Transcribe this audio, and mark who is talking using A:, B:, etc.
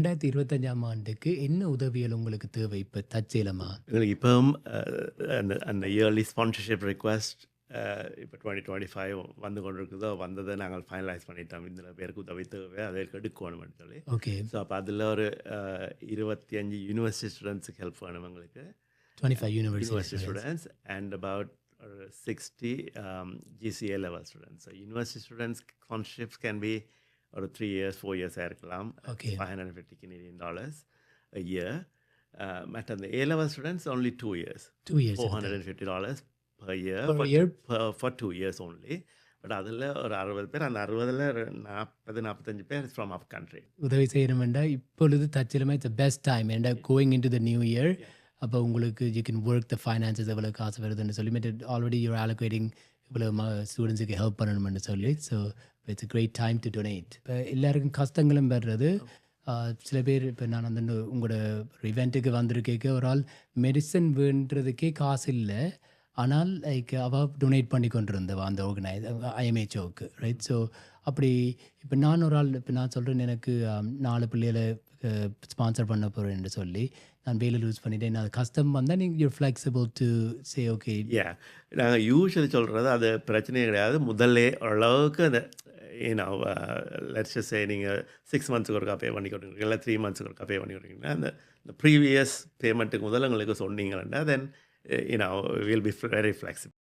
A: 2025ஆம் ஆண்டுக்கு என்ன உதவிகள் உங்களுக்கு தேவை இப்ப தற்செயலமா?
B: எங்களுக்கு இப்பவும் அந்த அந்த இயர்லி ஸ்பான்சர்ஷிப் ரிக்வெஸ்ட் இப்போ 2025 வந்து கொண்டிருக்குதோ வந்ததை நாங்கள் ஃபைனலைஸ் பண்ணிட்டோம். இத்தனை பேருக்கு உதவி தேவை, அதை எடுக்கணும்னு சொல்லி.
A: ஓகே.
B: ஸோ அப்போ அதில் ஒரு 25 யூனிவர்சிட்டி ஸ்டூடெண்ட்ஸுக்கு ஹெல்ப் வேணும் எங்களுக்கு.
A: 25 university
B: university students and about 60 GCA level students. So university students sponsorships can be ஒரு 3 years 4 years இருக்கலாம்.
A: Okay.
B: $550 Canadian a year. But on the A-level students, only 2 years.
A: 2 years
B: $450 per year
A: per year.
B: for 2 years only. But அதில் ஒரு 60 பேர், அந்த 60ல் 40-45 பேர் from up country.
A: உதவி செய்யணுமெண்டா இப்பொழுது தற்செயலமா it's best time. ஏன்டா going into the new year. அப்போ உங்களுக்கு you can work the finances எவ்வளோ காசு வருதுன்னு சொல்லி ஆல்ரெடி யூர் அலோகேட்டிங் இவ்வளோ ஸ்டூடெண்ட்ஸுக்கு ஹெல்ப் பண்ணணும்னு சொல்லி. So it's a great time to donate. இப்போ எல்லாருக்கும் கஷ்டங்களும் வர்றது. சில பேர் இப்போ நான் அந்த உங்களோட இவெண்ட்டுக்கு வந்திருக்கேக்க ஒரு ஆள் மெடிசன் வேண்டுறதுக்கே காசு இல்லை, ஆனால் லைக் அவள் டொனேட் பண்ணி கொண்டு இருந்தவா அந்த IMHOவுக்கு, ரைட்? ஸோ அப்படி இப்போ நான் ஒரு ஆள் இப்போ நான் சொல்கிறேன் எனக்கு 4 பிள்ளைகளை ஸ்பான்சர் பண்ண போகிறேன்னு சொல்லி நான் வேலை லூஸ் பண்ணிட்டேன். அது கஷ்டம் வந்தால் நீங்கள் your flexible to say okay.
B: நாங்கள் யூஸ்வலி சொல்கிறது அது பிரச்சனையே கிடையாது. முதல்ல ஓரளவுக்கு அந்த லெட்ஸ் ஜஸ்ட் சே நீங்கள் 6 months ஒருக்கா பே பண்ணி கொடுக்குறீங்க, இல்லை 3 months ஒருக்கா பே பண்ணி கொடுக்குறீங்கன்னா அந்த ப்ரீவியஸ் பேமெண்ட்டுக்கு முதல்ல உங்களுக்கு சொன்னீங்கன்னா then will be very flexible.